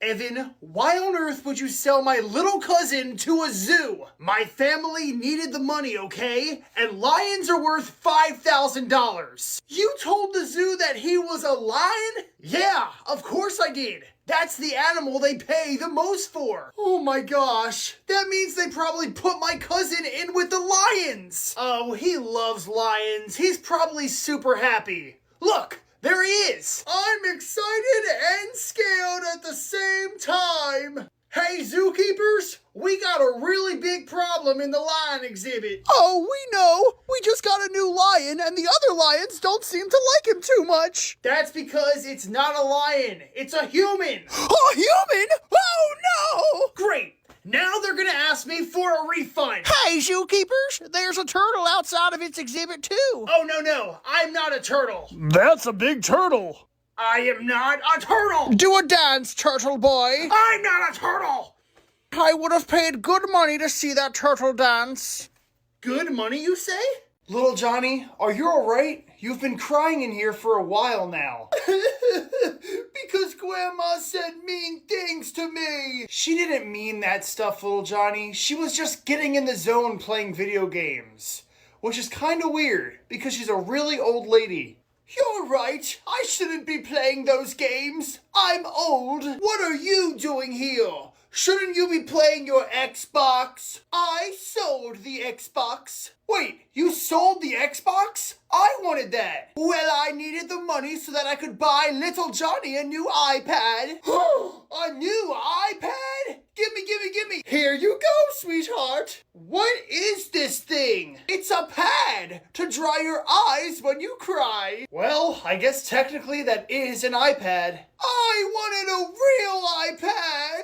Evan, why on earth would you sell my little cousin to a zoo? My family needed the money, okay? And lions are worth $5,000. You told the zoo that he was a lion? Yeah, of course I did. That's the animal they pay the most for. Oh my gosh, that means they probably put my cousin in with the lions. Oh, he loves lions. He's probably super happy. Look, there he is. I'm excited and scared at the same time. Hey, zookeepers, we got a really big problem in the lion exhibit. Oh, we know. We just got a new lion, and the other lions don't seem to like him too much. That's because it's not a lion. It's a human. A human? Oh, no! Great. Now they're gonna ask me for a refund. Hey, zookeepers, there's a turtle outside of its exhibit, too. Oh, no. I'm not a turtle. That's a big turtle. I am not a turtle. Do a dance, turtle boy. I'm not a turtle. I would have paid good money to see that turtle dance. Good money, you say? Little Johnny, are you alright? You've been crying in here for a while now. Because Grandma said mean things to me. She didn't mean that stuff, little Johnny. She was just getting in the zone playing video games. Which is kind of weird, because she's a really old lady. You're right. I shouldn't be playing those games. I'm old. What are you doing here? Shouldn't you be playing your Xbox? I sold the Xbox. Wait, you sold the Xbox? I wanted that. Well, I needed the money so that I could buy little Johnny a new iPad. A new iPad? Gimme. Here you go, sweetheart. What is this thing? It's a pad to dry your eyes when you cry. Well, I guess technically that is an iPad. I wanted a real iPad.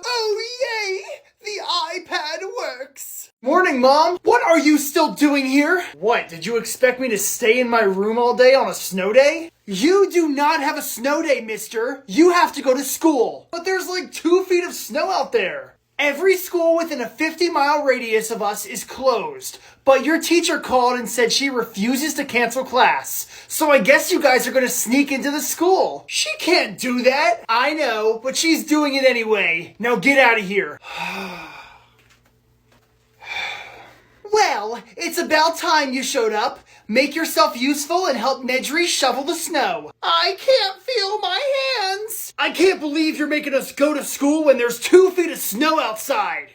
Oh, yay! The iPad works. Morning, Mom. What are you still doing here? What, did you expect me to stay in my room all day on a snow day? You do not have a snow day, mister. You have to go to school. But there's like 2 feet of snow out there. Every school within a 50-mile radius of us is closed. But your teacher called and said she refuses to cancel class. So I guess you guys are gonna sneak into the school. She can't do that. I know, but she's doing it anyway. Now get out of here. Well, it's about time you showed up. Make yourself useful and help Nedry shovel the snow. I can't feel my hands. I can't believe you're making us go to school when there's 2 feet of snow outside.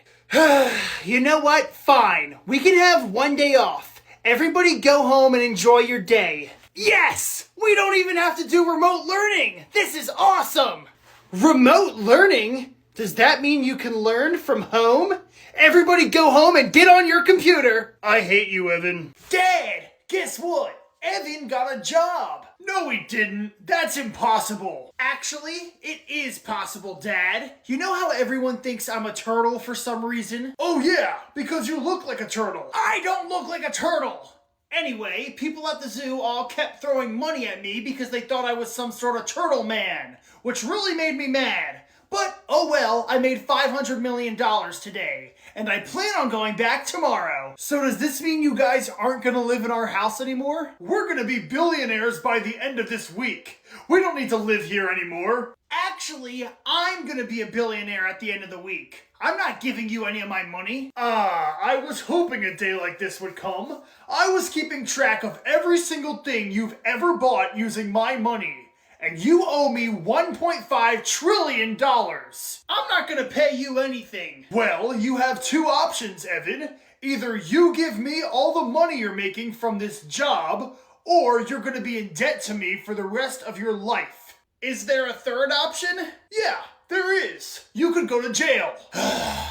You know what? Fine. We can have 1 day off. Everybody go home and enjoy your day. Yes! We don't even have to do remote learning. This is awesome. Remote learning? Does that mean you can learn from home? Everybody go home and get on your computer. I hate you, Evan. Dad, guess what? Evan got a job. No, he didn't. That's impossible. Actually, it is possible, Dad. You know how everyone thinks I'm a turtle for some reason? Oh yeah, because you look like a turtle. I don't look like a turtle. Anyway, people at the zoo all kept throwing money at me because they thought I was some sort of turtle man, which really made me mad. But, oh well, I made $500 million today, and I plan on going back tomorrow. So does this mean you guys aren't gonna live in our house anymore? We're gonna be billionaires by the end of this week. We don't need to live here anymore. Actually, I'm gonna be a billionaire at the end of the week. I'm not giving you any of my money. I was hoping a day like this would come. I was keeping track of every single thing you've ever bought using my money. And you owe me $1.5 trillion. I'm not gonna pay you anything. Well, you have 2 options, Evan. Either you give me all the money you're making from this job, or you're gonna be in debt to me for the rest of your life. Is there a third option? Yeah, there is. You could go to jail.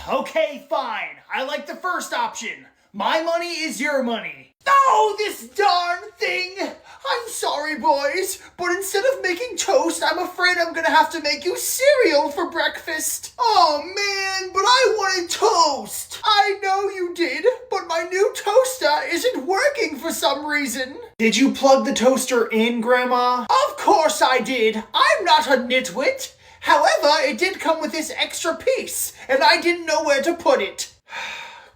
Okay, fine. I like the first option. My money is your money. Oh, this darn thing! I'm sorry, boys, but instead of making toast, I'm afraid I'm gonna have to make you cereal for breakfast. Oh, man, but I wanted toast. I know you did, but my new toaster isn't working for some reason. Did you plug the toaster in, Grandma? Of course I did. I'm not a nitwit. However, it did come with this extra piece, and I didn't know where to put it.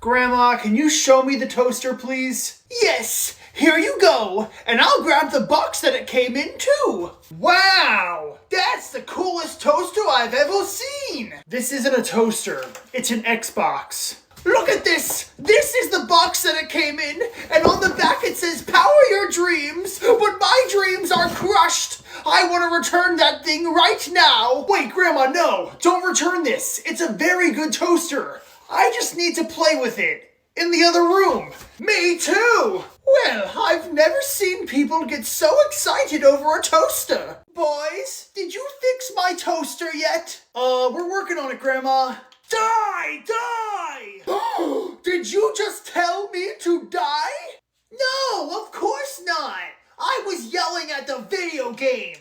Grandma, can you show me the toaster, please? Yes, Here you go, and I'll grab the box that it came in too. Wow, that's the coolest toaster I've ever seen. This isn't a toaster, it's an Xbox. Look at this! This is the box that it came in, and on the back it says, "Power your dreams," but my dreams are crushed. I want to return that thing right now. Wait, Grandma, no! Don't return this! It's a very good toaster! I just need to play with it. In the other room. Me too! Well, I've never seen people get so excited over a toaster. Boys, did you fix my toaster yet? We're working on it, Grandma. Die! Die! Did you just tell me to die? No, of course not. I was yelling at the video game.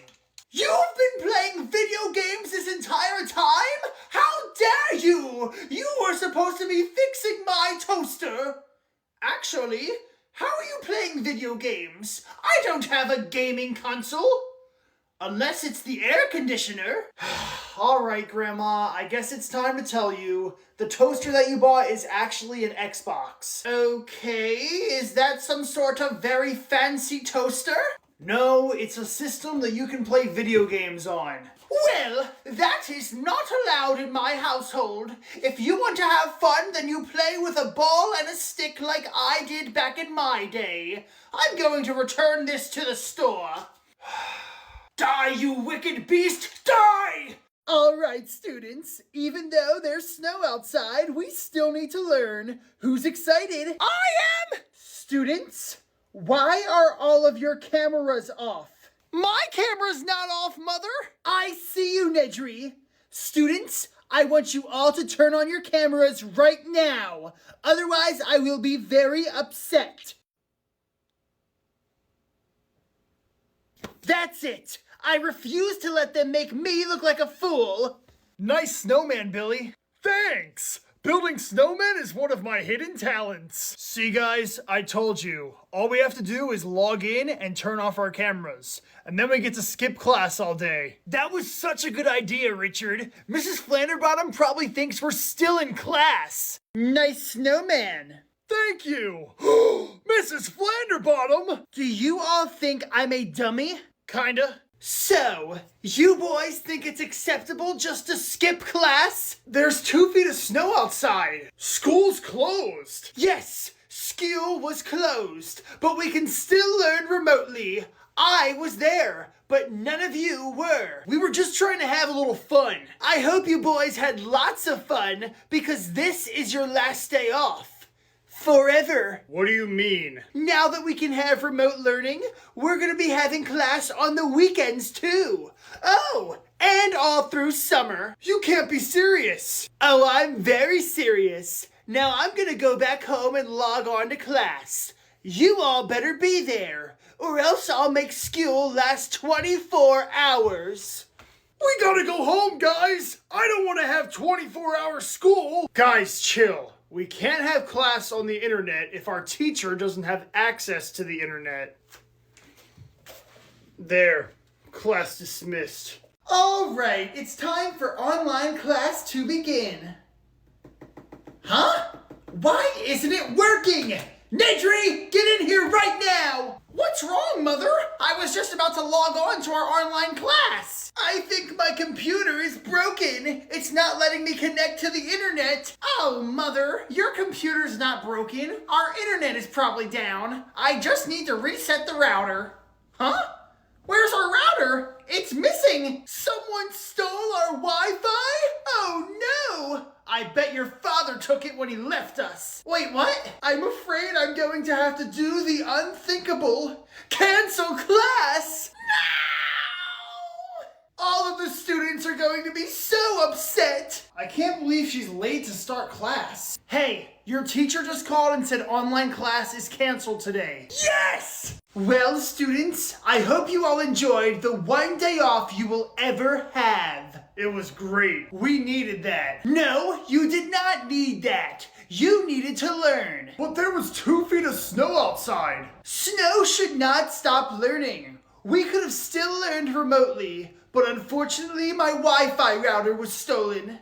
You've been playing video games this entire time? How dare you! You were supposed to be fixing my toaster. Actually, how are you playing video games? I don't have a gaming console. Unless it's the air conditioner. All right, Grandma, I guess it's time to tell you. The toaster that you bought is actually an Xbox. Okay, is that some sort of very fancy toaster? No, it's a system that you can play video games on. Well, that is not allowed in my household. If you want to have fun, then you play with a ball and a stick like I did back in my day. I'm going to return this to the store. Die, you wicked beast! Die! All right, students. Even though there's snow outside, we still need to learn. Who's excited? I am! Students, why are all of your cameras off? My camera's not off, Mother! I see you, Nedry. Students, I want you all to turn on your cameras right now. Otherwise, I will be very upset. That's it. I refuse to let them make me look like a fool. Nice snowman, Billy. Thanks! Building snowmen is one of my hidden talents. See, guys, I told you. All we have to do is log in and turn off our cameras. And then we get to skip class all day. That was such a good idea, Richard. Mrs. Flanderbottom probably thinks we're still in class. Nice snowman. Thank you! Mrs. Flanderbottom! Do you all think I'm a dummy? Kinda. So, you boys think it's acceptable just to skip class? There's 2 feet of snow outside. School's closed. Yes, school was closed, but we can still learn remotely. I was there, but none of you were. We were just trying to have a little fun. I hope you boys had lots of fun, because this is your last day off. Forever. What do you mean? Now that we can have remote learning, we're going to be having class on the weekends too. Oh, and all through summer. You can't be serious. Oh, I'm very serious. Now I'm going to go back home and log on to class. You all better be there, or else I'll make school last 24 hours. We gotta go home, guys! I don't want to have 24-hour school! Guys, chill. We can't have class on the internet if our teacher doesn't have access to the internet. There. Class dismissed. All right, it's time for online class to begin. Huh? Why isn't it working? Nedry, get in here right now! What's wrong, Mother? I was just about to log on to our online class. I think my computer is broken. It's not letting me connect to the internet. Oh, Mother, your computer's not broken. Our internet is probably down. I just need to reset the router. Huh? Where's our router? It's missing. Someone stole our Wi-Fi? Oh, no. I bet your father took it when he left us. Wait, what? I'm afraid I'm going to have to do the unthinkable. Cancel class! No! All of the students are going to be so upset. I can't believe she's late to start class. Hey, your teacher just called and said online class is canceled today. Yes! Well, students, I hope you all enjoyed the one day off you will ever have. It was great. We needed that. No, you did not need that. You needed to learn. But there was 2 feet of snow outside. Snow should not stop learning. We could have still learned remotely, but unfortunately my Wi-Fi router was stolen.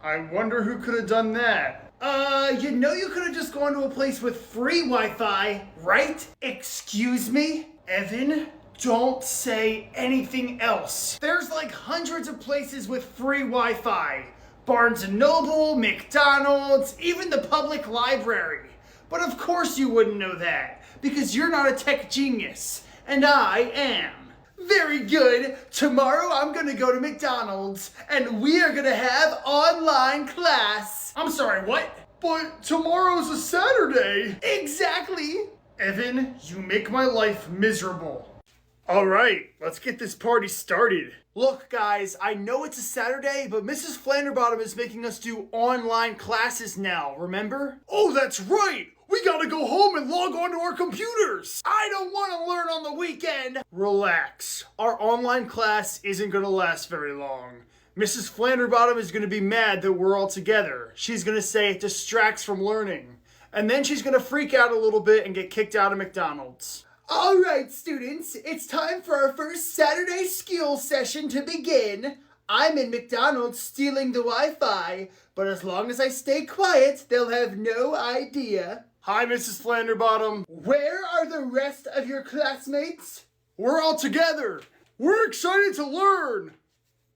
I wonder who could have done that. You could have just gone to a place with free Wi-Fi, right? Excuse me? Evan, don't say anything else. There's like hundreds of places with free Wi-Fi. Barnes & Noble, McDonald's, even the public library. But of course you wouldn't know that, because you're not a tech genius, and I am. Very good. Tomorrow I'm gonna go to McDonald's, and we are gonna have online class. I'm sorry, what? But tomorrow's a Saturday. Exactly. Evan, you make my life miserable. All right, let's get this party started. Look, guys, I know it's a Saturday, but Mrs. Flanderbottom is making us do online classes now, remember? Oh, that's right. We gotta go home and log on to our computers. I don't want to learn on the weekend. Relax. Our online class isn't going to last very long. Mrs. Flanderbottom is going to be mad that we're all together. She's going to say it distracts from learning. And then she's going to freak out a little bit and get kicked out of McDonald's. All right, students, it's time for our first Saturday skill session to begin. I'm in McDonald's stealing the Wi-Fi, but as long as I stay quiet, they'll have no idea. Hi, Mrs. Flanderbottom. Where are the rest of your classmates? We're all together. We're excited to learn.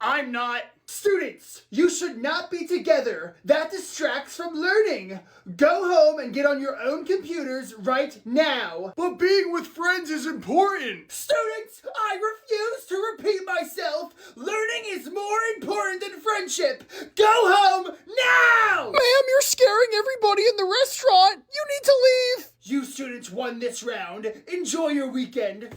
I'm not. Students, you should not be together. That distracts from learning. Go home and get on your own computers right now. But being with friends is important. Students, I refuse to repeat myself. Learning is more important than friendship. Go home now! Ma'am, you're scaring everybody in the restaurant. You need to leave. You students won this round. Enjoy your weekend.